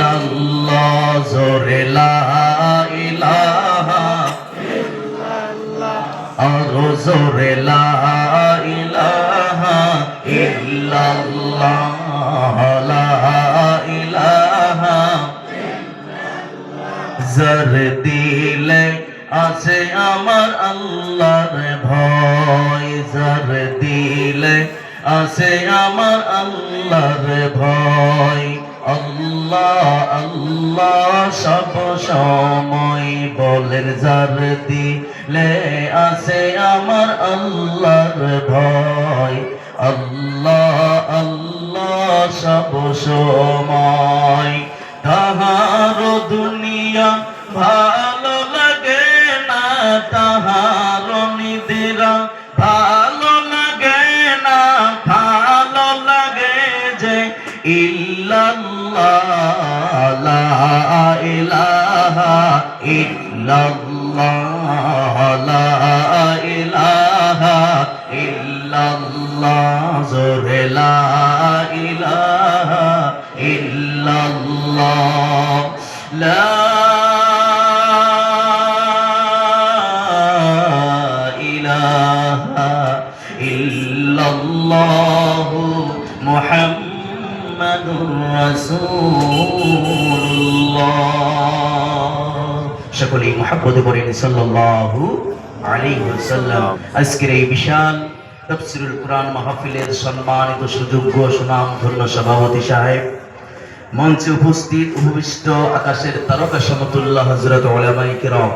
ইল্লাল্লাহ জোরে লা ইলাহা ইল্লাল্লাহ আরো জোরে লা ইলাহা ইল্লাল্লাহ লা ইলাহা যার দিলে আছে আমার আল্লাহর ভয়, যার দিলে আছে আমার আল্লাহর ভয়। আল্লাহ আল্লাহ সব সময় বলেন, যার দিলে আছে আমার আল্লাহর ভয়। আল্লাহ আল্লাহ সব সময়। তাহার দুনিয়া ভালো লাগে না, তাহার নিদিরা ভালো লাগে না, ভালো লাগে যে ইল্লাল্লাহ লা ইলাহা ইল্লাল্লাহ লা ইলাহা ইল্লাল্লাহ জোরে লা ইলাহা ইল্লাল্লাহ লা ইলাহা ইল্লাল্লাহ মুহাম্মাদুর রাসূলুল্লাহ। সকলেই মুহাব্বতে পড়েন সাল্লাল্লাহু আলাইহি ওয়াসাল্লাম। আজকের এই বিশাল তাফসীরুল কুরআন মাহফিলের সম্মানিত সুযোগ্য সুনামধন্য সভাপতি সাহেব, মঞ্চে উপস্থিত উপবিষ্ট আকাশের তারকা সমতুল্য হযরত উলামায়ে কিরাম,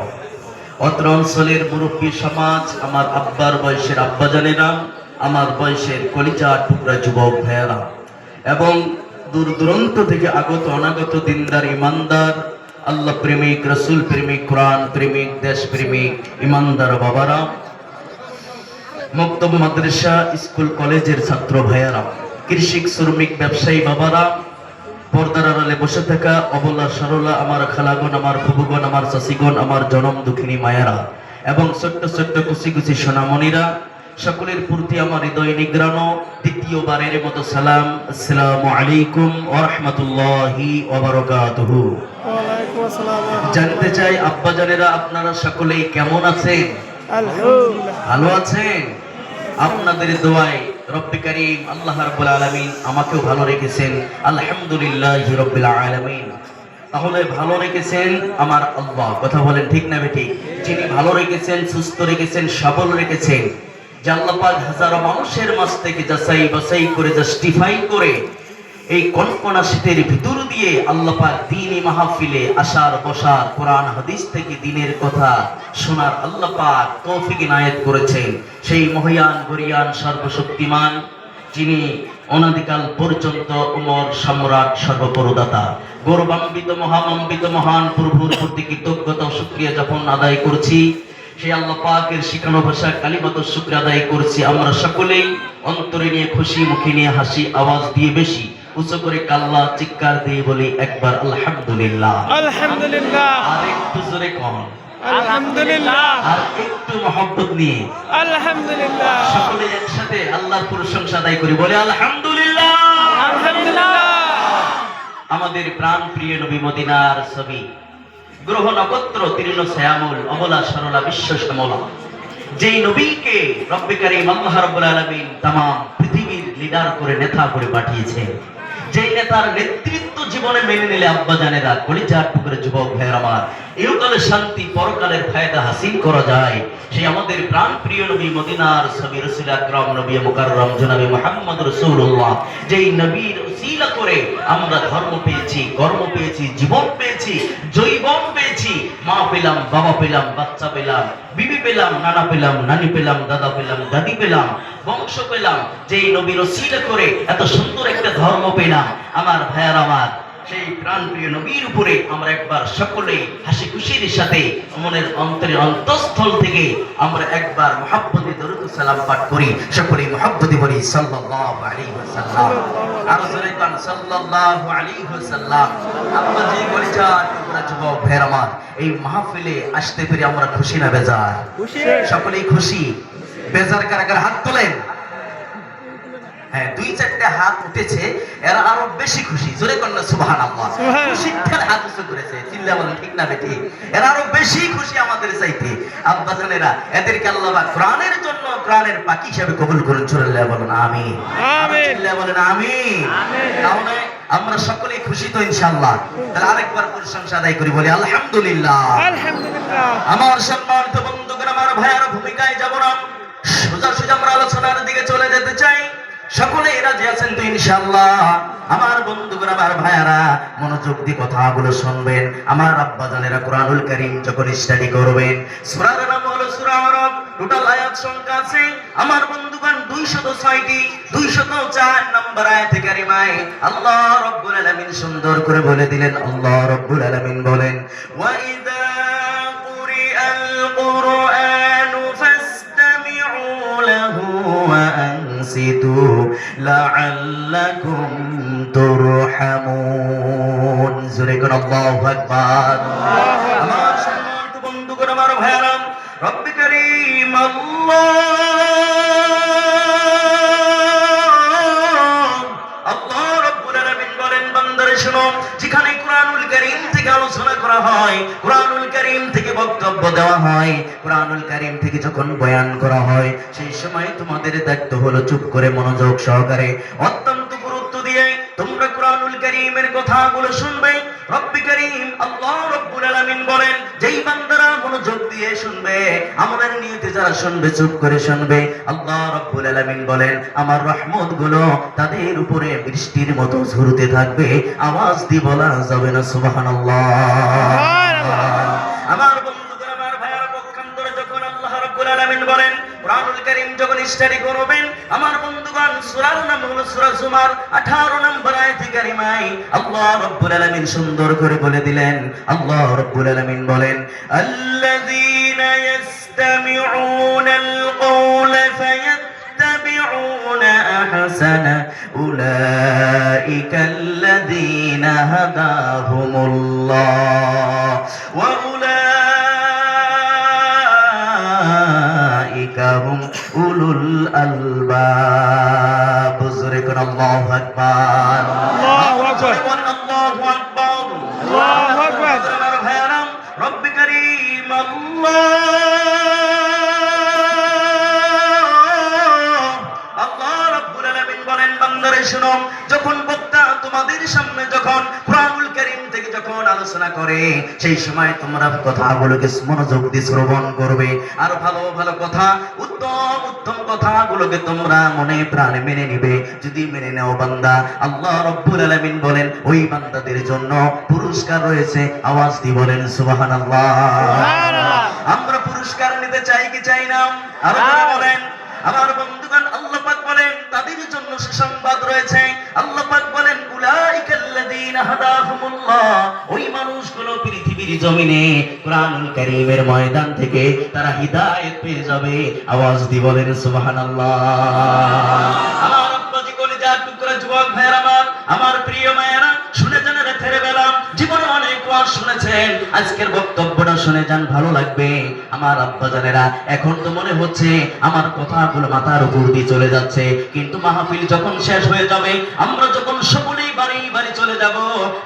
অত্র অঞ্চলের মুরব্বী সমাজ, আমার আব্বার বয়সের আব্বাজানেরা, আমার বয়সের কলিজার টুকরা যুবক ভাইয়েরা এবং দূর দূরান্ত থেকে আগত অনাগত দিনদার ইমানদার, আল্লাহ প্রেমিক, রাসূল প্রেমিক, কোরআন প্রেমিক, দেশ প্রেমিক ইমানদার বাবারা, মক্তব মাদ্রাসা স্কুল কলেজের ছাত্র ভাইয়েরা, কৃষিক শ্রমিক ব্যবসায়ী বাবারা, পর্দার আড়ালে বসে থাকা অবলা সরলা আমার খালাগণ, আমার ফুবুগণ, আমার চাচিগণ, আমার জনম দুঃখিনী মায়েরা এবং ছোট্ট ছোট্ট কুচি কুচি সোনামণিরা, সকলের প্রতি আমার হৃদয় নিগ্রানো দ্বিতীয়বারের মতো সালাম। আসসালামু আলাইকুম ওয়া রাহমাতুল্লাহি ওয়া বারাকাতুহু। ওয়ালাইকুম আসসালাম। জানতে চাই আব্বাজানেরা আপনারা সকলেই কেমন আছেন? আলহামদুলিল্লাহ ভালো আছেন? আপনাদের দোয়ায় রব্বে কারীম আল্লাহ রাব্বুল আলামিন আমাকেও ভালো রেখেছেন, আলহামদুলিল্লাহি রাব্বিল আলামিন। তাহলে ভালো রেখেছেন আমার আল্লাহ, কথা বলেন ঠিক না বেঠিক? যিনি ভালো রেখেছেন, সুস্থ রেখেছেন, সবল রেখেছেন, যে আল্লাহ পাক হাজারো মানুষের মাঝ থেকে যাচাই বাছাই করে, জাস্টিফাই করে এই কনকনা শীতের ভিতর দিয়ে আল্লাহ পাক দ্বীনি মাহফিলে আসার বসার, কোরআন হাদিস থেকে দ্বীনের কথা শোনার আল্লাহ পাক তৌফিক ইনায়েত করেছেন। সেই মহিয়ান গরিয়ান সর্বশক্তিমান, যিনি অনাদিকাল পর্যন্ত উমর সম্রাট সর্বপরদাতা, গৌরবান্বিত মহামম্বিত মহান প্রভুর প্রতি কৃতজ্ঞতা ও শুকরিয়া যখন আদায় করছি, সেই আল্লাহ পাকের শিখানো ভাষা কালিমাত শুকর আদায় করছি। আমরা সকলেই অন্তরে নিয়ে খুশি, মুখে নিয়ে হাসি, আওয়াজ দিয়ে বেশি উঁচু করে কাল্লা চিৎকার দিয়ে বলি একবার আলহামদুলিল্লাহ। আলহামদুলিল্লাহ। আর একটু জোরে কোন আলহামদুলিল্লাহ। আর একটু মহব্বত নিয়ে আলহামদুলিল্লাহ। সকলে একসাথে আল্লাহর প্রশংসা আদায় করি, বলে আলহামদুলিল্লাহ। আলহামদুলিল্লাহ। আমাদের প্রাণ প্রিয় নবী মদিনার ছবি, গ্রহ নক্ষত্র তীর্ণ শ্যামল, অবলা সরলা বিশ্ব শ্যামলা, যেই নবীকে রব্বে কারীম আল্লাহ রাব্বুল আলামিন তামাম পৃথিবীর লিডার করে, নেতা করে পাঠিয়েছেন, যেই নেতার নেতৃত্ব জীবনে মেনে নিলে আব্বাজানেরা, কলিজার টুকরা যুবক ভাইয়ের আমার, ইহকালের শান্তি পরকালের ফায়দা হাসিল করা যায়, সেই আমাদের প্রাণ প্রিয় নবী মদিনার ছবি রাসূল আকরাম নবী মুকাররম জনাবে মুহাম্মদ রাসূলুল্লাহ, যেই নবীর উসিলা করে আমরা ধর্ম পেয়েছি, কর্ম পেয়েছি, জীবন পেয়েছি, জৈবন পেয়েছি, মা পেলাম, বাবা পেলাম, বাচ্চা পেলাম, বিবি পেলাম, নানা পেলাম, নানি পেলাম, দাদা পেলাম, দাদি পেলাম, বংশ পেলাম, যেই নবীর উসিলা করে এত সুন্দর একটা ধর্ম পেলাম। আমার ভাইয়ার আমার, সেই প্রাণপ্রিয় নবীর উপরে আমরা একবার সকলেই হাসি খুশির সাথে মনের অন্তরের অন্তঃস্থল থেকে আমরা একবার মুহাব্বতে দরুদ ও সালাম পাঠ করি, সকলেই মুহাব্বতে বলি সাল্লাল্লাহু আলাইহি ওয়াসাল্লাম। আর জোরে কান সাল্লাল্লাহু আলাইহি ওয়াসাল্লাম। আমরা যে কলিজার টুকরা যুবক ভাইয়ের আমার, এই মাহফিলে আসতে পেরে আমরা খুশি না বেজার? খুশি। সকলেই খুশি। বেজার কারা কারা হাত তোলেন? হ্যাঁ, 2-4টে হাত উঠেছে, এরা আরো বেশি খুশি। জোরে কন্যা সুবহানাল্লাহ। সুবহান। খুশির হাত উঁচু করেছে, চিল্লা বলেন ঠিক না বেটি? এরা আরো বেশি খুশি আমাদের চাইতে। আব্বাজানেরা, এদেরকে আল্লাহ পাক কোরআনের জন্য কোরআনের পাখি হিসেবে কবুল করুন। চলে বলেন আমিন। আমিন। চিল্লা বলেন আমিন। আমিন। তাহলে আমরা সকলেই খুশি তো ইনশাআল্লাহ। তাহলে আরেকবার প্রশংসা আদায় করি, বলি আলহামদুলিল্লাহ। আলহামদুলিল্লাহ। আমার সম্মানিত বন্ধুগণ, আমার ভাইয়ের ভূমিকায় যাব না, সোজাসুজি আমরা আলোচনার দিকে চলে যেতে চাই। সকলেই রাজি আছেন তো ইনশাআল্লাহ? আমার বন্ধুগণ, আমার ভাইয়ারা, মনোযোগ দিয়ে কথাগুলো শুনবেন। আমার আব্বাজানেরা কোরআনুল কারীম যখন স্টাডি করবেন, সূরার নাম হলো সূরা আরাফ। টোটাল আয়াত সংখ্যা আছে আমার বন্ধুগণ 206টি। 204 নম্বর আয়াতে কারিমায় আল্লাহ রাব্বুল আলামিন সুন্দর করে বলে দিলেন। আল্লাহ রাব্বুল আলামিন বলেন, ওয়া ইযা কুরিআল কুরআনু ফাসতামিউ লাহু ওয়া আনসিতু লাআল্লাকুম তুরহামুন। জোরে করে আল্লাহু আকবার। আমার সম্মানিত বন্ধুগণ, আমার ভাইয়েরা, রব্বে কারীম আল্লাহ রাব্বুল আলামিন বলেন, বান্দারে শোনো, যেখানে কোরআনুল কারীম থেকে আলোচনা করা হয়, কোরআনুল কারীম থেকে বক্তব্য দেওয়া হয়, কোরআনুল কারীম থেকে যখন বয়ান করা হয়, সেই সময় তোমাদের দায়িত্ব হলো চুপ করে মনোযোগ সহকারে অত্যন্ত গুরুত্ব দিয়ে তোমরা কোরআনুল কারীমের কথাগুলো শুনবে। রব্বে কারীম আল্লাহ রাব্বুল আলামিন বলেন, যেই বান্দারা মনোযোগ দিয়ে শুনবে, আমলের নিয়তে যারা শুনবে, চুপ করে শুনবে, আল্লাহ রাব্বুল আলামিন বলেন, আমার রহমতগুলো তাদের উপরে বৃষ্টির মতো ঝরতে থাকবে। আওয়াজ দিয়ে বলা যাবে না সুবহানাল্লাহ। আমার বন্ধুগণ, আমার ভাইয়েরা, পক্ষান্তরে যখন আল্লাহ রাব্বুল আলামিন বলেন কোরআনুল কারীম যখন স্টাডি করবেন, আমার বন্ধুগণ, সূরার নাম হলো সূরা জুমার। 18 নম্বর আয়াতে কারিমায় আল্লাহ রাব্বুল আলামিন সুন্দর করে বলে দিলেন। আল্লাহ রাব্বুল আলামিন বলেন, আল্লাযীনা ইসতামিউনাল কওলা ফায়াত্তাবিউনা আহসানা উলাইকাল্লাযীনা হাদাহুমুল্লাহ ওয়া হুম উলুল আলবাব। জোরে করে আল্লাহু আকবার। আল্লাহু আকবার। বলেন আল্লাহু আকবার। আল্লাহু আকবার। আমার ভাইয়েরা, রব্বে কারীম আল্লাহ রাব্বুল আলামিন বলেন, বান্দারে শোনো, যখন বক্তা তোমাদের সামনে যখন কোরআনুল কারীম থেকে যখন আলোচনা করে, সেই সময় তোমরা কথাগুলোকে মনোযোগ দিয়ে শ্রবণ করবে। আর ভালো ভালো কথা, উত্তম উত্তম কথাগুলোকে তোমরা মনে প্রাণে মেনে নিবে। যদি মেনে নাও বান্দা, আল্লাহ রাব্বুল আলামিন বলেন, ওই বান্দাদের জন্য পুরস্কার রয়েছে। আওয়াজ দিয়ে বলেন সুবহানাল্লাহ। আমরা পুরস্কার নিতে চাই কি চাই না? আর বলেন আমার বন্ধুগণ, আল্লাহ পাক বলেন তাদের জন্য সুসংবাদ রয়েছে। আল্লাহ পাক বলেন, উলাইকাল্লাযীনা হাদাহুমুল্লাহ, ওই মানুষগুলো পৃথিবীর জমিনে কোরআনুল কারীমের ময়দান থেকে তারা হিদায়াত পেয়ে যাবে। আওয়াজ দিয়ে বলেন সুবহানাল্লাহ। আমার আব্বাজি কলিজার টুকরা যুবক ভাইয়েরা, আমার প্রিয় মায়েরা, শুনে যান রাতের বেলা, জীবনে অনেক ওয়াজ শুনেছেন, আজকের বক্তব্যটা শুনে যান, ভালো লাগবে। আমার আব্বাজানেরা, এখন তো মনে হচ্ছে আমার কথাগুলো মাথার উপর দিয়ে চলে যাচ্ছে, কিন্তু মাহফিল যখন শেষ হয়ে যাবে, আমরা যখন সকলেই বাড়ি বাড়ি চলে যাব,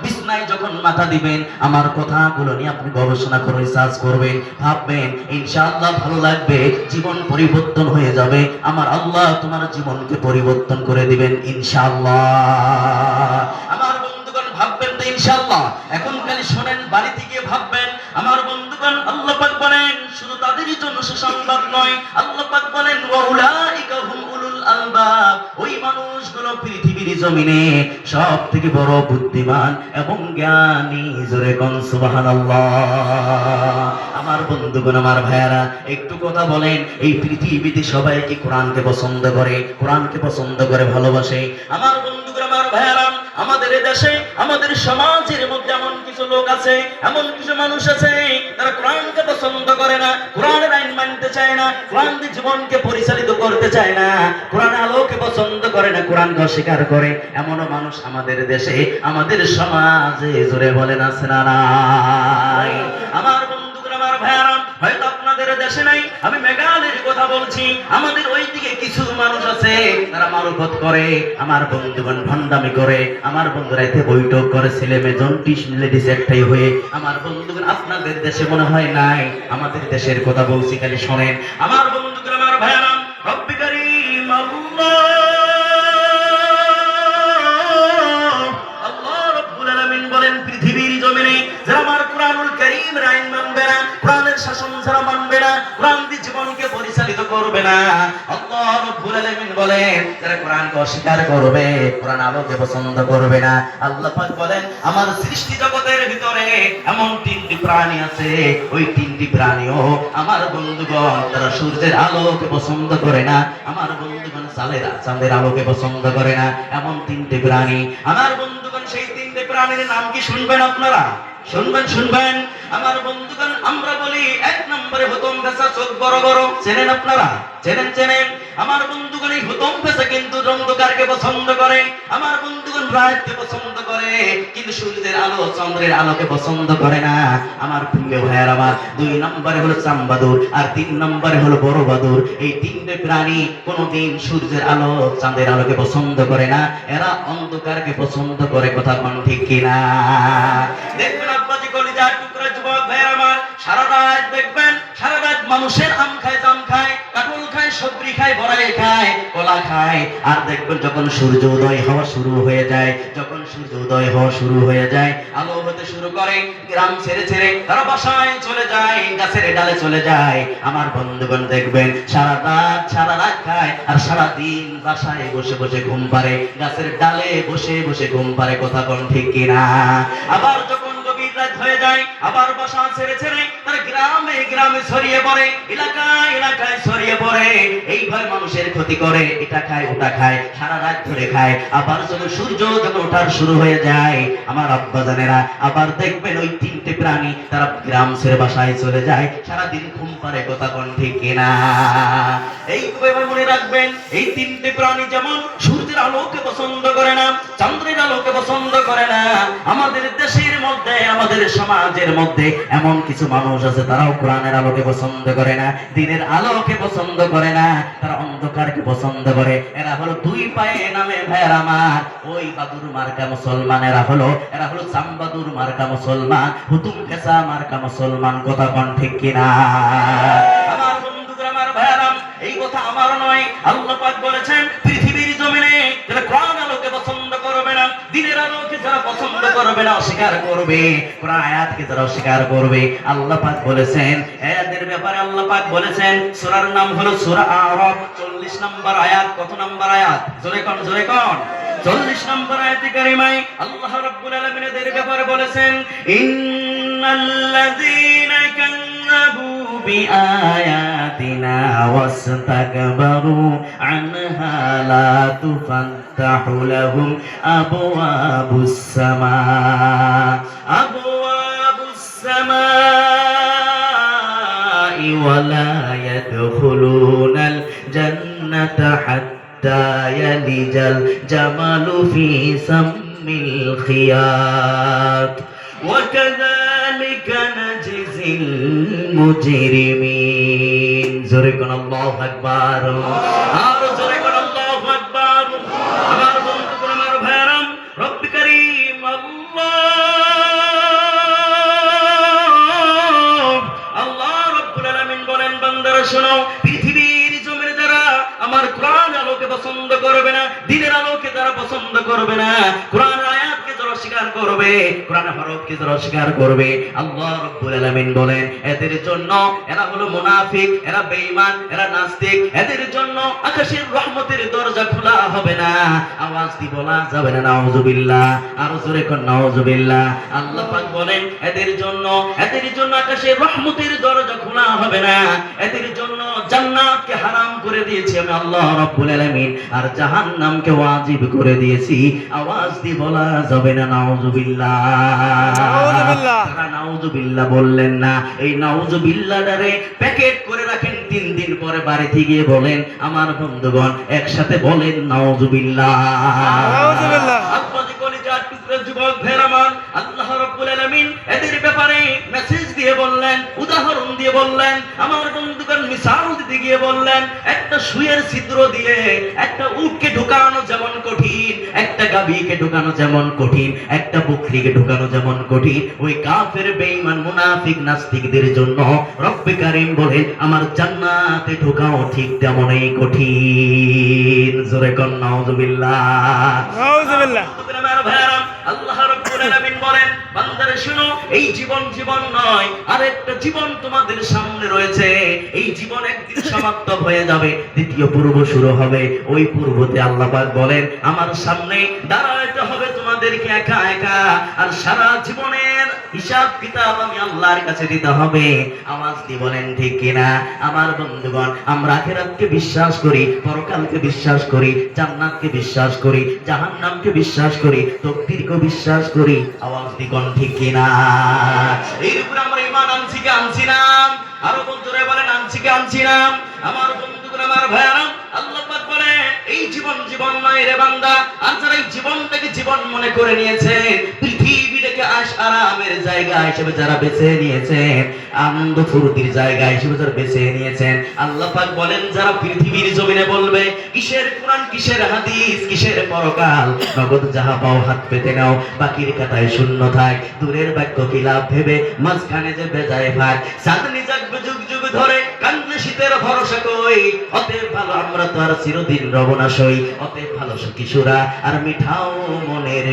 বিছনায় যখন মাথা দিবেন, আমার কথাগুলো নিয়ে আপনি গবেষণা করে রিসার্চ করবেন, ভাববেন, ইনশাআল্লাহ ভালো লাগবে, জীবন পরিবর্তন হয়ে যাবে। আমার আল্লাহ তোমার জীবনকে পরিবর্তন করে দিবেন ইনশাআল্লাহ। আমার বন্ধুগণ, ভাববেন তো ইনশাআল্লাহ? এখন খালি শোনেন, বাড়িতে গিয়ে ভাববেন। আমার বন্ধুগণ, আল্লাহ পাক বলেন শুধু তাদেরই জন্য সুসংবাদ নয়, আল্লাহ পাক বলেন ওয়া উলাইকা হুম উলুল আলবাব, ওই মানুষগুলো পৃথিবীর জমিনে সব থেকে বড় বুদ্ধিমান এবং জ্ঞানী। জোরে কোন সুবহানাল্লাহ। আমার বন্ধুগণ, আমার ভাইয়ারা, একটু কথা বলেন, এই পৃথিবীতে সবাই কি কোরআনকে পছন্দ করে? কোরআনকে পছন্দ করে, ভালোবাসে? আমার বন্ধুগণ, আমার ভাইয়ারা, আমাদের দেশে, আমাদের সমাজের মধ্যে এমন কিছু লোক আছে, এমন কিছু মানুষ আছে, তারা কোরআনকে পছন্দ করে না, কোরআনের আইন মানতে চায় না, কোরআন দিয়ে জীবনকে পরিচালিত করতে চায় না, কোরআনের আলোকে পছন্দ করে না, কোরআনকে অস্বীকার করে। এমনও মানুষ আমাদের দেশে, আমাদের সমাজে, জোরে বলেন আছে না নাই? আমার বন্ধুগণ, আমার ভাইয়ারা, হয়তো আপনাদের আসে নাই, আমি মেঘালয়ের কথা বলছি। আমাদের ওইদিকে কিছু মানুষ আছে তারা মারুফত করে, আমার বন্ধুগণ ভণ্ডামি করে, আমার বন্ধুরা এতে বৈঠক করে, ছেলে মেয়ে জন্টিস লেডিস একটাই হয়ে। আমার বন্ধুগণ আপনাদের দেশে মনে হয় নাই, আমাদের দেশের কথা বলছি, খালি শোনেন আমার বন্ধুগণ, আমার ভাইয়ারা। রব্বি কারীম আল্লাহ রাব্বুল আলামিন বলেন, পৃথিবীর জমিনে যারা আমার কোরআনুল কারীমের আইন মানবে না, কোরআনের শাসন যারা মানবে না, কোরআন দিয়ে জীবনকে পরিচালিত করবে না, আল্লাহ রাব্বুল আলামিন বলেন যারা কোরআনকে অস্বীকার করবে, কোরআন আলোকে পছন্দ করবে না, আল্লাহ পাক বলেন আমার সৃষ্টি জগতের ভিতরে এমন তিনটি প্রাণী আছে, ওই তিনটি প্রাণীও আমার বন্ধুগণ তারা সূর্যের আলোকে পছন্দ করে না, আমার বন্ধুগণ চাঁদের আলোকে পছন্দ করে না। এমন তিনটি প্রাণী আমার বন্ধুগণ, সেই তিনটি প্রাণীর নাম কি শুনবেন আপনারা? শুনবেন আমার বন্ধুগণ। আমরা বলি এক নম্বরে হুতম ফেসা, চোখ বড় বড়, চেনেন আপনারা? চেনেন আমার বন্ধুগণ। এই হুতম ফেসা কিন্তু অন্ধকারকে পছন্দ করে, আমার বন্ধুগণ রাতকে পছন্দ করে, কিন্তু সূর্যের আলো চন্দ্রের আলোকে পছন্দ করে না। আমার প্রিয় ভাইয়ার আমার, দুই নম্বরে হলো চামবাদুর, আর তিন নম্বরে হলো বড় বাদুর। এই তিনটে প্রাণী কোনোদিন সূর্যের আলো চাঁদের আলোকে পছন্দ করে না, এরা অন্ধকারকে পছন্দ করে। কথা কোন ঠিক কিনা? দেখবেন আব্বাজি কলিজার টুকরা যুবক ভাইয়ার আমার, সারা রাত দেখবেন, সারা রাত মানুষের আম খায়, জাম খায়, কাঁঠাল খায়, সবজি খায়, বড়াই খায়, কলা খায়। আর দেখবেন যখন সূর্য উদয় হওয়া শুরু হয়ে যায়, আলো হতে শুরু করে, গ্রাম ছেড়ে তারা বাসায় চলে যায়, গাছের ডালে চলে যায়। আমার বন্ধুগণ দেখবেন সারা রাত খায়, আর সারা দিন বাসায় বসে বসে ঘুম পারে, গাছের ডালে বসে বসে ঘুম পারে। কথা কোন ঠিক কিনা? আবার যখন গভীর রাত হয়ে যায়, আবার বাসা ছেড়ে তারা গ্রামে ছড়িয়ে পড়ে, এলাকায় ছড়িয়ে পড়ে। এইভাবে মানুষের ক্ষতি করে, এটা খায় ওটা খায়, সারা রাত ধরে খায়। আবার যখন সূর্য ওঠার শুরু হয়ে যায়, আমার আব্বাজানেরা আবার দেখবেন ওই তিনটে প্রাণী তারা গ্রাম ছেড়ে বাসায় চলে যায়, সারাদিন ঘুম পারে। কথা কোন ঠিক কিনা? এইভাবে মনে রাখবেন, এই তিনটে প্রাণী যেমন সূর্যের আলোকে পছন্দ করে না, চন্দ্রের আলোকে পছন্দ করে না, আমাদের দেশের মধ্যে, আমাদের সমাজের মধ্যে এমন কিছু মানুষ আছে তারাও কোরআনের আলোকে পছন্দ করে না, দিনের আলোকে পছন্দ করে না, তারা অন্ধকারকে পছন্দ করে। এরা হলো দুই পায়ে নামে ভাইয়ের আমার, ওই বাদুর মার্কা মুসলমান, এরা হলো চামবাদুর মার্কা মুসলমান, হুতুম ফেসা মার্কা মুসলমান। কথা কোন ঠিক কিনা? আমার বন্ধুরা, আমার ভাইয়ারা, এই কথা আমার নয়, আল্লাহ পাক বলেছেন পৃথিবীর জমিনে যারা কোরআন আলোকে পছন্দ করবে না, দিনের আলোকে যারা পছন্দ করবে না, অস্বীকার করবে, কোরআন আয়াতকে যারা অস্বীকার করবে, আল্লাহ পাক বলেছেন এদের ব্যাপারে, আল্লাহ পাক বলেছেন, সূরার নাম হলো সূরা আরাফ, 40 নম্বর আয়াত। কত নম্বর আয়াত? জোরে কোন 40 নম্বর আয়াতে কারিমায় আল্লাহ রাব্বুল আলামিন এদের ব্যাপারে বলেছেন, ইন্নাল্লাযীনা কাযযাবু বিআয়াতিনা ওয়াসতাকবারু আনহা লা তুফাত্তাহু লাহুম আবওয়াবুস সামাই ওয়া লা ইয়াদখুলুনাল জান্নাতা হাত্তা ইয়ালিজাল জামালু ফি সাম্মিল খিয়াত ওয়া কাযালিকা নাজজিল মুজরিমিন। জোরে কোন আল্লাহু আকবার, আর জোরে কোন আল্লাহু আকবার। আমার বন্ধুগণ, আমার ভাইরা, রব্বি কারীম আল্লাহ রাব্বুল আলামিন বলেন, বান্দারা শোনো, পৃথিবীর জমিনে যারা আমার কোরআন আলোকে পছন্দ করবে না, দিনের আলোকে যারা পছন্দ করবে না, কোরআন আয়াতকে যারা অস্বীকার করবে, কোরআন হরফকে যারা অস্বীকার করবে, আল্লাহ রাব্বুল আলামিন বলেন এদের জন্য, এরা হলো মুনাফিক, এরা বেঈমান, এরা নাস্তিক, এদের জন্য আকাশের রহমতের দরজা খোলা হবে না। আওয়াজ দিয়ে বলা যাবে না নাউজুবিল্লাহ, আর জোরে কোন নাউজুবিল্লাহ। আল্লাহ পাক বলেন এদের জন্য আকাশের রহমতের দরজা খোলা হবে না, এদের জন্য জান্নাতকে হারাম করে দিয়েছি আমি আল্লাহ রাব্বুল আলামিন, আর জাহান্নামকে ওয়াজিব করে দিয়েছি। আওয়াজ দিয়ে বলা যাবে না নাউজুবিল্লাহ। তারা নাউজুবিল্লাহ বললেন না, এই নাউজুবিল্লাহটারে প্যাকেট করে রাখেন, 3 দিন পরে বাড়িতে গিয়ে বলেন, আমার বন্ধুগণ একসাথে বলেন নাউজুবিল্লাহ। আব্বাজি কলিজার টুকরা যুবক ভাইরা আমার, আল্লাহ রাব্বুল আলামিন এদের ব্যাপারে মেসেজ দিয়ে বললেন, উদাহরণ দিয়ে গিয়ে বললেন, আমার বন্ধুগণ মিসাল দিতে গিয়ে বললেন, একটা সুইয়ের ছিদ্র দিয়ে একটা উটকে ঢুকানো যেমন কঠিন, একটা গাভীকে ঢুকানো যেমন কঠিন, একটা বকরিকে ঢুকানো যেমন কঠিন, ওই কাফের বেঈমান মুনাফিক নাস্তিকদের জন্য রব্বে কারীম বলেন আমার জান্নাতে ঢোকাও ঠিক তেমনই কঠিন। জোরে কোন নাউযুবিল্লাহ। নাউযুবিল্লাহ। আমার ভাইরা, আল্লাহ রাব্বুল আলামিন বলেন, বান্দারে শুনো, এই জীবন জীবন নয়, আরেকটা জীবন তোমাদের সামনে রয়েছে। এই জীবন একদিন সমাপ্ত হয়ে যাবে, দ্বিতীয় পূর্ব শুরু হবে। ওই পূর্বতে আল্লাহ পাক বলেন আমার সামনে দাঁড়াতে হবে তোমাদেরকে একা একা, আর সারা জীবনের হিসাব কিতাব আমি আল্লাহর কাছে দিতে হবে। আওয়াজ দিয়ে বলেন ঠিক কিনা? আমার বন্ধুগণ, আমরা আখিরাতকে বিশ্বাস করি, পরকালকে বিশ্বাস করি, জান্নাতকে বিশ্বাস করি, জাহান্নামকে বিশ্বাস করি, তকদীরকে বিশ্বাস করি। আওয়াজ দিয়ে কোন ঠিক কিনা? এর উপরে আমরা ঈমান আনছি কি আনছি না? আরো বন্ধুরা বলেন আনছি কি আনছি না? আমার বন্ধুগণ, আমার ভাইরা, আল্লাহ পাক বলেন এই জীবন জীবন নয় রে বান্দা। আর যারা এই জীবনটাকে জীবন মনে করে নিয়েছে, পৃথিবীটাকে আশ আরামের জায়গা হিসেবে যারা বেছে নিয়েছেন, আনন্দ ফুর্তির জায়গা হিসেবে যারা বেছে নিয়েছেন, আল্লাহ পাক বলেন যারা পৃথিবীর জমিনে বলবে কিসের কোরআন, কিসের হাদিস, কিসের পরকাল, নগদ যাহা পাও হাত পেতে নাও, বাকির কাতায় শূন্য থাক, দূরের বাক্য কি লাভ ভেবে মাঝখানে যে বেজায় ভাগ, চাঁদনি জাগবে যুগ যুগ ধরে, কান্দে শীতের ভরসা কই, অতএব ভালো আমরা তো আর চিরদিন রব না সই, অতএব ভালো সুখী সুরা আর মিঠাও মনের